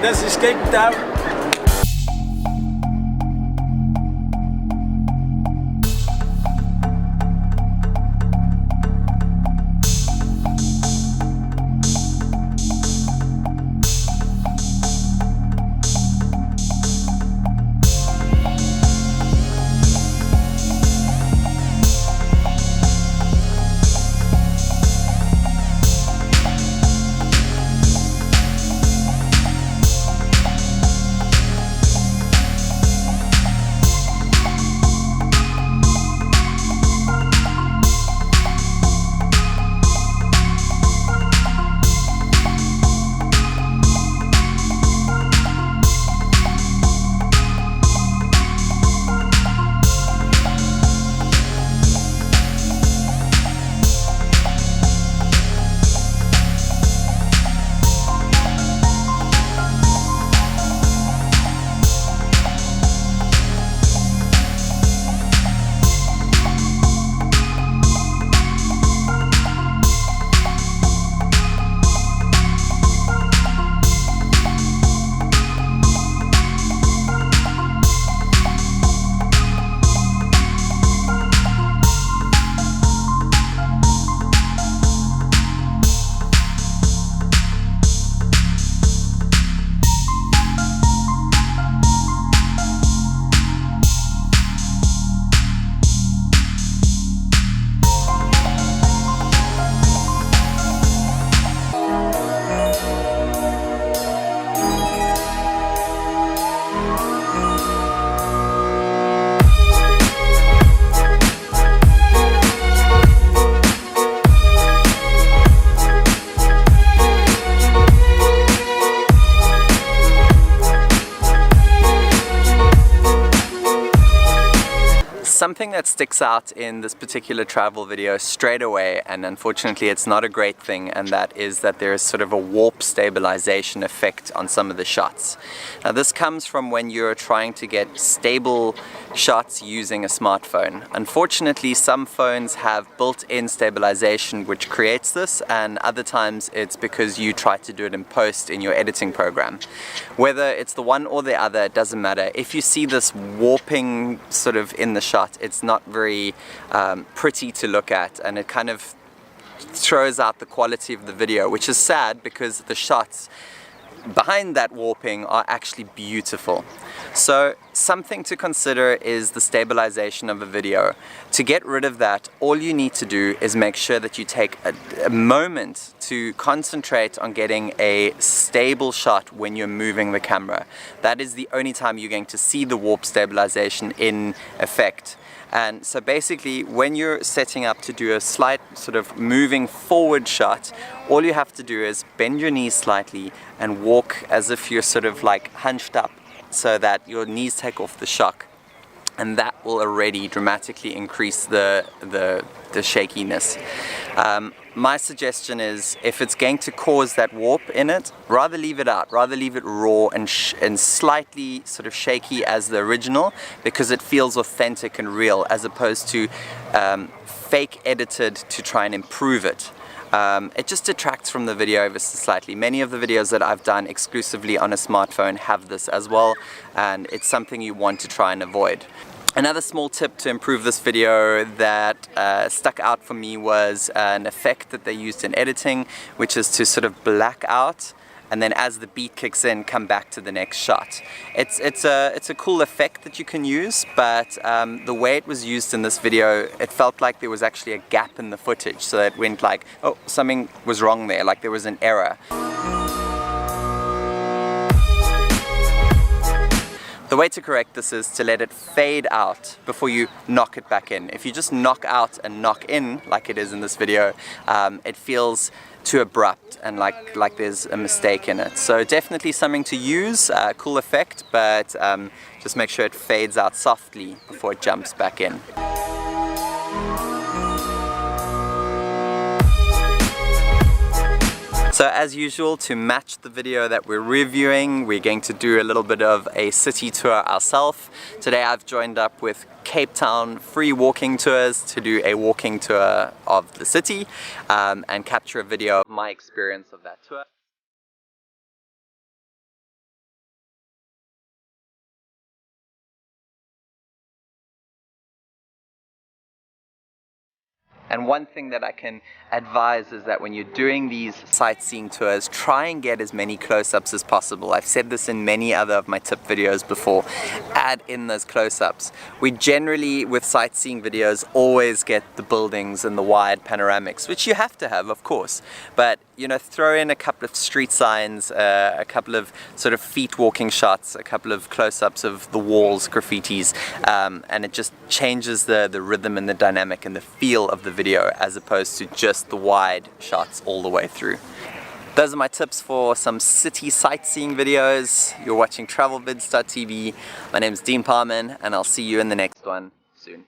This is Cape Town. Something that sticks out in this particular travel video straight away, and unfortunately it's not a great thing, and that is that there is sort of a warp stabilization effect on some of the shots. Now this comes from when you're trying to get stable shots using a smartphone. Unfortunately, some phones have built-in stabilization which creates this, and other times it's because you try to do it in post in your editing program. Whether it's the one or the other, it doesn't matter. If you see this warping sort of in the shot, it's not very pretty to look at, and it kind of throws out the quality of the video, which is sad because the shots behind that warping are actually beautiful. So something to consider is the stabilization of a video. To get rid of that, all you need to do is make sure that you take a moment to concentrate on getting a stable shot when you're moving the camera. That is the only time you're going to see the warp stabilization in effect. And so basically, when you're setting up to do a slight sort of moving forward shot, all you have to do is bend your knees slightly and walk as if you're sort of like hunched up so that your knees take off the shock. And that will already dramatically increase the shakiness. My suggestion is, if it's going to cause that warp in it, rather leave it out, rather leave it raw and slightly sort of shaky as the original, because it feels authentic and real, as opposed to fake edited to try and improve it. It just detracts from the video ever so slightly. Many of the videos that I've done exclusively on a smartphone have this as well, and it's something you want to try and avoid. Another small tip to improve this video that stuck out for me was an effect that they used in editing, which is to sort of black out, and then as the beat kicks in, come back to the next shot. It's a cool effect that you can use, but the way it was used in this video, it felt like there was actually a gap in the footage, so it went like, oh, something was wrong there, like there was an error. The way to correct this is to let it fade out before you knock it back in. If you just knock out and knock in, like it is in this video, it feels too abrupt and like there's a mistake in it. So definitely something to use, cool effect, but just make sure it fades out softly before it jumps back in. So as usual, to match the video that we're reviewing, we're going to do a little bit of a city tour ourselves. Today I've joined up with Cape Town Free Walking Tours to do a walking tour of the city and capture a video of my experience of that tour. And one thing that I can advise is that when you're doing these sightseeing tours, try and get as many close-ups as possible. I've said this in many other of my tip videos before. Add in those close-ups. We generally, with sightseeing videos, always get the buildings and the wide panoramics, which you have to have, of course. But you know, throw in a couple of street signs, a couple of sort of feet walking shots, a couple of close-ups of the walls, graffitis, and it just changes the rhythm and the dynamic and the feel of the video as opposed to just the wide shots all the way through. Those are my tips for some city sightseeing videos. You're watching TravelVids.tv. My name is Dean Parman, and I'll see you in the next one soon.